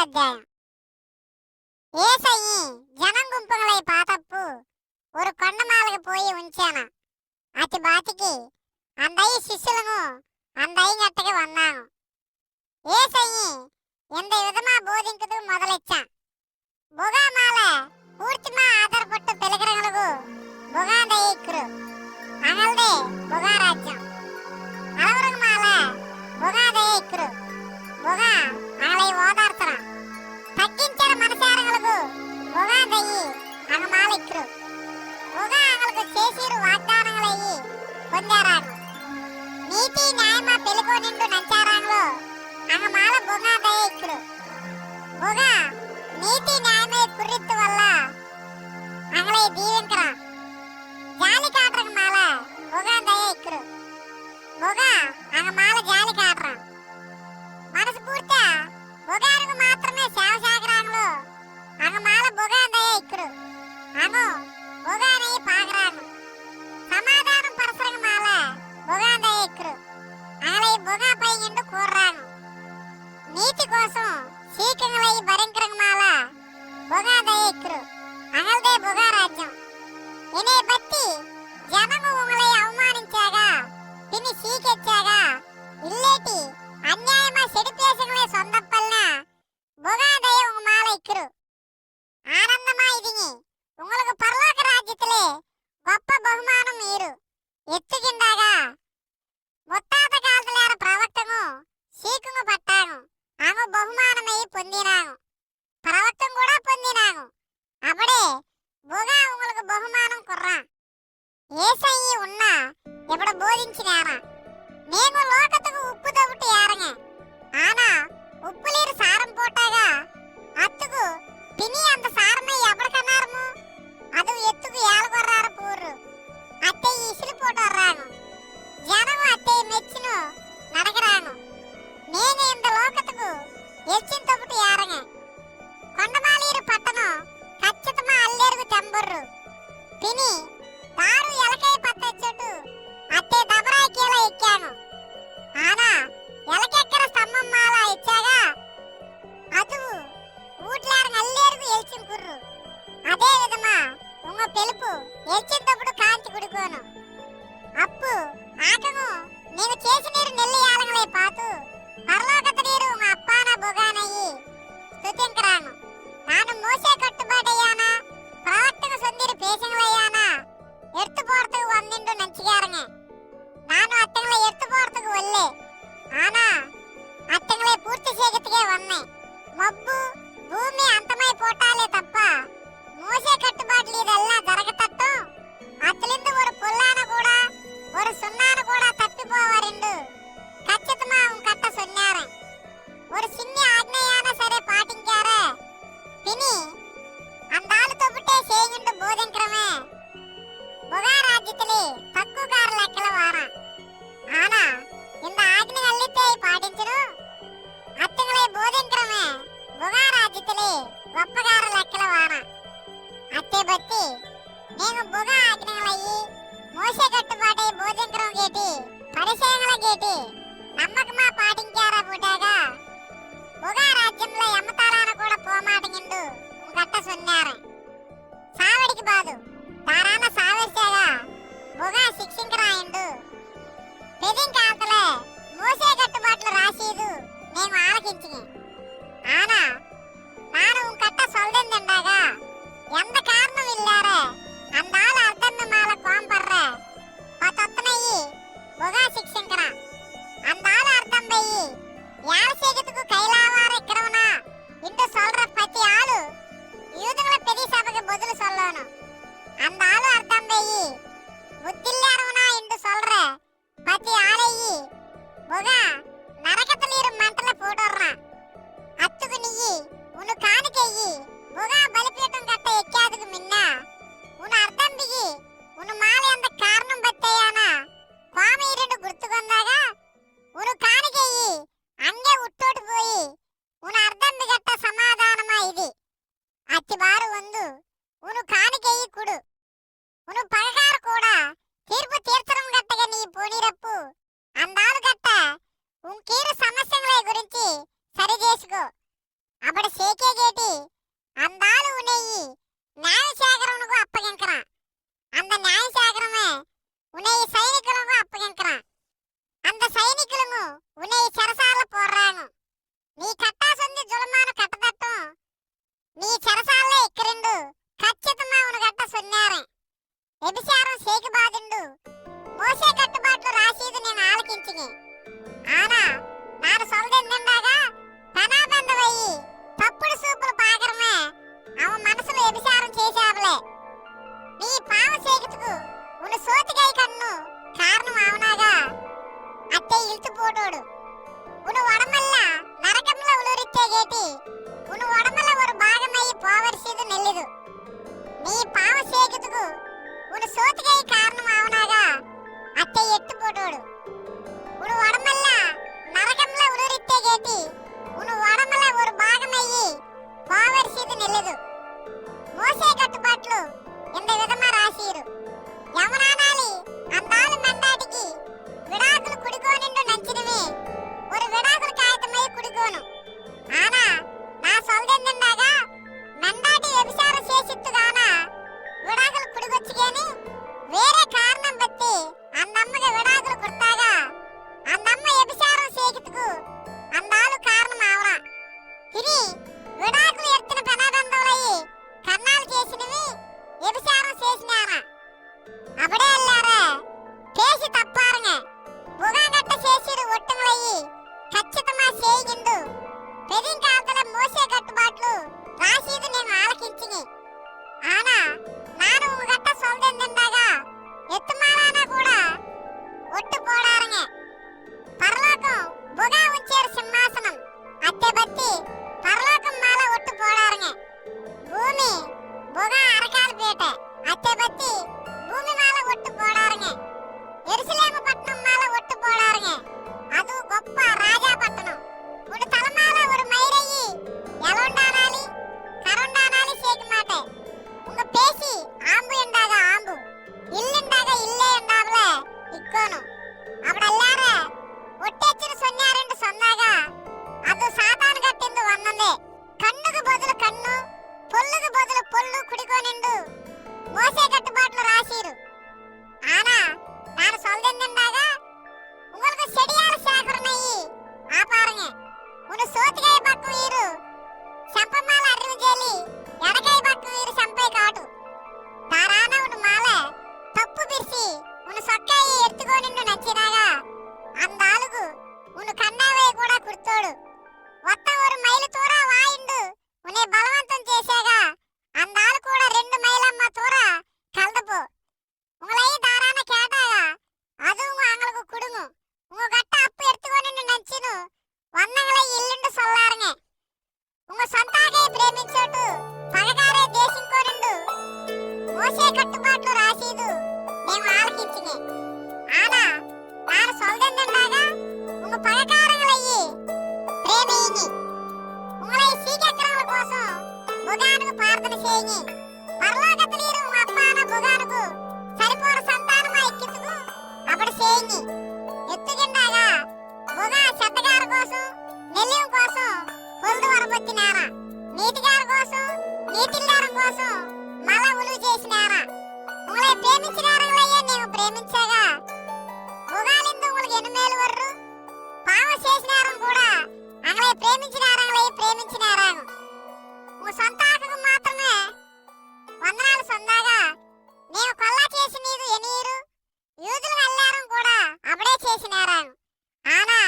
அத்தியாயம். ஏசையி జనం గుంపుங்களை పాతప్పు ஒரு కొండమాలకు పోయి ఉంచాను. అతి బాతికి అందయి శిష్యులను అందయి గట్టకి వన్నాను. ఏసయ్యి ಎಂದ ವಿಧಮಾ ಬೋಧಿಂಕದು ಮೊದಲೆಚ್ಚ ಬೊಗಾಮಾಲ ಪೂರ್ತಿಮಾ ಆಧಾರಪಟ್ಟು ಪೆಲಗರಗಳಿಗೂ ಬೊಗಾಂದೈ ಇಕ್ಕರು ಅಂಗಲ್ದೆ ಬೊಗಾ ರಾಜ್ಯಂ ಅಳವರಗಮಾಲ ಬೊಗಾಂದೈ ಇಕ್ಕರು బొగా అలై ఓదార్తన తగ్గించిన మనసారగలకు బొగాందయ్యి అంగమాలిక్కరు బొగా అంగలకు చేసిరు వాగ్దానങ്ങളయ్యి పొందారాను నీతి న్యాయమ పెలుకో నిండు నంచారాంలో అంగమాల బొగాందయ్య ఇక్కరు బొగా నీతి న్యాయమే కుర్రిత్తు వల్ల అంగలై దీవెంకరా జాలి కాటరగ మాల బొగాందయ్య ఇక్కరు బొగా అంగమాల జాలి కాటరా మనస్ఫూర్తిగా బొగానికి మాత్రమే సేవ సాగరాంలో అంగమాల బొగాందయ్య ఇక్కడు అను బొగాని పాగరాను సమాధానం పరసరంగ మాల బొగాందయ్య ఇక్కడు అంగలై బొగా పై నిండు కూర్రాను నీతి కోసం సీకంగలై భరింకరంగ మాల బొగాందయ్య ఇక్కడు అంగల్దే బొగా రాజ్యం ఇనే బట్టి జనము ఉంగలై అవమానించాగా పిని సీకెచ్చాగా ఇల్లేటి అన్యాయమా సెడిపేసங்களே சொந்தப்பல்ல బొగాందయ్య உங்க மாலை இக்கரு ஆனந்தமா இதுங்க உங்களுக்கு பரலோக ராஜ்யத்திலே గొప్ప బహుమానం మీరు ఎత్తుకిందాగా ముత్తాత కాలతలేర ప్రవక్తను సీకును పట్టాను ఆమె బహుమానమై పొందినాను ప్రవక్తం కూడా పొందినాను అప్పుడే బొగా உங்களுக்கு బహుమానం కుర్రా ఏసయ్యి ఉన్నా ఇప్పుడు బోధించినారా నేను లోకத்துக்கு ఉప్పు తవ్వుటి యారంగ ఆనా ఉప్పు నీరు సారం పోటాగా అత్తుకు పిని అంత సారమై ఎప్పటికన్నారము అది ఎత్తుకు ఏలగొర్రారు పూర్రు అత్తే ఇసిలి పోటారాను జనము అత్తే మెచ్చును నడగరాను నేను ఇంత లోకத்துக்கு ఎచ్చిన తవ్వుటి యారంగ కొండమాలీరు పట్టను ఖచ్చితమా అల్లేరుకు తెంబుర్రు పిని దారు ఎలకై పత్తొచ్చటు అత్తే దబరాయికేలా ఎక్కాను ఆనా ఎలకెక్కర స్తంభం మాల ఇచ్చాగా అదు ఊట్లారు నల్లేరుకు ఎల్చిన కుర్రు అదే విధమా ఉంగ పెలుపు ఎల్చినప్పుడు కాంతి కుడికోను అప్పు ఆకము నీవు చేసి నీరు నెల్లి యాలంగలై పాతు పరలోకత నీరు ఉంగ అప్పాన బొగానయ్యి స్తుతింకరాను నాను మోసే కట్టుబాటయ్యానా ప్రవక్తకు సొందిరు పేసంగలయ్యానా ఎర్తు పోర్తకు వందిండు నంచిగారంగ ನಾನು ಅತ್ತಂಗಳ ಎತ್ತು ಪೋರ್ತಕ್ಕೆ ಒಲ್ಲೆ ಆನಾ ಅತ್ತಂಗಳೇ ಪೂರ್ತಿ ಸೇಗತ್ತಿಗೆ ಒನ್ನೆ ಮಬ್ಬು ಭೂಮಿ ಅಂತಮೈ ಪೋಟಾಲೆ ತಪ್ಪ ಮೋಸೆ ಕಟ್ಟುబాట్లు ಇದೆಲ್ಲ ಜರಗತಟ್ಟು అతలిందు ஒரு పొల్లాన కూడా ஒரு సున్నాన కూడా తప్పిపోవారిండు ఖచ్చితమా కట్ట సొన్నారే ஒரு சின்ன ఆజ్ఞయాన సరే పాటించారే పిని అందాలు తొబుటే సేయిండు బోధింకరమే బొగా రాజ్యத்திலே తక్కువకార లెక్కల వార ఆనా இந்த ఆజ్ఞ అల్లితే పాటించును అత్తగలే బోధింకరమే బొగా రాజ్యத்திலே గొప్పగార లెక్కల వార అత్తే బట్టి నేను బొగా ఆజ్ఞలయ్యి మోసే కట్టుబాటై బోధింకరం గేటి పరిచయముల గేటి నమ్మకమా పాటించారా పుటాగా బొగా రాజ్యంలో ఎమ్మతాలాన కూడా పోమాటగిండు గట్ట సొన్నారే సావడికి బాదు తారాన సావేశాగా బొగా శిక్షింకరాయిండు పెదింకాంతలే మోసే కట్టుబాట్లు రాసీదు నేను ఆలకించిని ఆనా నాను కట్ట సొల్దెందండాగా ఎంత కారణం ఇల్లారే అందాల అర్ధమ్మ మాల కోంపర్రే పతొత్తనయ్యి బొగా శిక్షింకరా అందాల అర్ధం బయ్యి యాల సేగతుకు కైలావార ఇక్కడవునా ఇంటూ సొల్ర ప్రతి ఆలు యూదుల పెది సభకి బదులు సొల్లోను అందాలు అర్థం వెయ్యి బుద్ధిల్లారునా ఇండు సొల్ర ప్రతి ఆలయ్యి బొగా నరకతలీరు మంటల పోటోర్రా అత్తుకు నియ్యి ఉను కానికెయ్యి బొగా బలిపీఠం కట్ట ఎక్కాదుకు మిన్న ఉను అర్థం బిగి ఉను మాల ఎంత కారణం బత్తయ్యానా స్వామీరుడు గుర్తుకొందాగా ఉను కానికెయ్యి అంగే ఉట్టోటి పోయి ఉను అర్థం బిగట్ట సమాధానమా ఇది అత్తిబారు వందు ఉను కానికెయ్యి కుడు ఉను పగగారు కూడా తీర్పు తీర్చడం గట్టగా నీ పోనీరప్పు అందాలు గట్ట చెరసాల పోర్రాను నీ కట్టాసొంది జులమాను కట్టదట్టం నీ చెరసాలే ఇక్కరిండు ఖచ్చితమావును గట్ట సొన్నారే వ్యభిచారం సేకి బాదిండు మోసే కట్టుబాట్లు రాసీదు నేను ఆలకించిని ఆనా నాను సొల్దెందుండగా పెనాబందవయ్యి తప్పుడు సూపులు పాకరమే అవ మనసులో వ్యభిచారం చేశావులే నీ పావ సేకితుకు ఉను సోతిగై కన్ను కారణం అవునాగా అత్తే ఇల్తుపోటోడు ఉను వడమల్ల నరకంలో ఉలురిచ్చే గేటి ఉను వడమల్ల ఒక భాగమయ్యి పోవరిసీదు నెల్లిదు నీ పావ సేకితుకు ఉను సోతిగై కారణం అవునాగా అత్తే ఎత్తుపోటోడు ఉను వడమల్ల నరకంలో ఉలురిచ్చే గేటి ఉను వడమల్ల ఒక భాగమయ్యి పోవరిసీదు నెల్లిదు మోసే కట్టుబాట్లు ఇంత విధమా రాసీరు యమునానాలి అందాలు మెండాటికి విడాకులు కుడికోనిండు నంచినవి ఒక విడాకులు కాగితమై కుడికోను ఆనా నా సొల్దెందుండగా మెండాటి వ్యభిచారం చేసిత్తుగానా విడాకులు కుడిగొచ్చిగేని వేరే కారణం బట్టి అందమ్మకి విడాకులు కుర్తాగా అందమ్మ వ్యభిచారం చేకితుకు అందాలు కారణం ఆవరా తిని విడాకులు ఎత్తిన పెనాబంధవులయ్యి కన్నాలు చేసినవి వ్యభిచారం చేసినారా అప్పుడే వెళ్ళారా చేసి తప్పారుங்க బుగాగట్ట చేసిరు ఒట్టుములయ్యి ఖచ్చితమా చేయిండు పెరింకాతల మోసే కట్టుబాట్లు రాసీదు నేను ఆలకించిని ఆనా నాను గట్ట సొల్దెందుండగా ఎత్తుమారానా కూడా ఒట్టు పోడారుங்க పరలోకం బుగా ఉంచేరు సింహాసనం అత్తె బట్టి పరలోకం మాల ఒట్టు పోడారుங்க భూమి బుగా అరకాలు పీట అత్తె బట్టి భూమి మాల ఒట్టు పోడారుங்க ఎరుసలేము పట్టణం మాల ఒట్టు పోడారుங்க అది గొప్ప రాజా పట్టణం ఇప్పుడు తలమాల ఒక మైరయ్యి ఎలొండానాలి కరొండానాలి సేకి మాటే ఉంగ పేసి ఆంబు ఎండాగా ఆంబు ఇల్లుండాగా ఇల్లే ఎండాబలే ఇక్కోను అప్పుడల్లారే ఒట్టెచ్చిన సొన్నారెండు సొన్నాగా అది సాతాను కట్టింది వన్నందే కన్నుకు బదులు కన్ను పొల్లుకు బదులు పొల్లు కుడికోనిండు మోసే కట్టుబాట్లు రాసీరు ఆనా నాను సొల్దెందుండగా உங்களுக்கு செடியால சேகரணையி ஆபாருங்க உன சோத்திகை பக்கு வீரு సంపమాల అరివి జేలి ఎడకై బక్కు వీరు సంపై కాటు తారాన ఉను మాల తప్పు బిర్సి ఉను సొక్కాయి ఎత్తుకోనిండు నచ్చినాగా అందాలుగు ఉను కన్నావే కూడా కుర్తోడు ఒత్త ఒక మైలు తూర వాయిండు ఉనే బలవంతం చేసేగా అందాలు కూడా 2 మైలమ్మ తూర కలదపో ఉలై దారాన కేటాగా అది అంగలకు కుడుము உங்க கட்ட அப்பு எடுத்துக்கொண்டு நச்சினு வந்தங்களை இல்லுண்டு சொல்லாருங்க உங்க சொந்தாகே ప్రేమించోటు పగగారే దేశింకోనిండు మోసే కట్టుబాట్లు రాసీదు మేము ఆలకించినే ఆనా నాను సొల్దెందుండగా உங்க పగకారങ്ങളయ్యి ప్రేమియిని உங்களை సీకెక్కరముల కోసం బుగానుకు ప్రార్థన చేయి పరలోకతలీరు உங்க అప్పాన బుగానుకు సరిపోర సంతానమా ఎక్కితుకు అప్పుడు చేయి ఎత్తుకిండాగా బుగా చెత్తగారి కోసం నెల్లిం కోసం పొల్దు వరబొచ్చినారా నీతిగారి కోసం నీతిల్లారం కోసం మళ్ళా ఉలువు చేసినారా ఉங்களை ప్రేమించినారయ్యే నేను ప్రేమించాగా బుగాలిందు உங்களுக்கு ఎనుమేలు వర్రు పావ చేసినారం కూడా అంగలే ప్రేమించినారాను ఉ సొంతాకు మాత్రమే వందనాలు సొందాగా నేను కొల్లా చేసి నీదు ఎనీరు యూదులు వెళ్ళారం కూడా అప్పుడే చేసినారాను ఆనా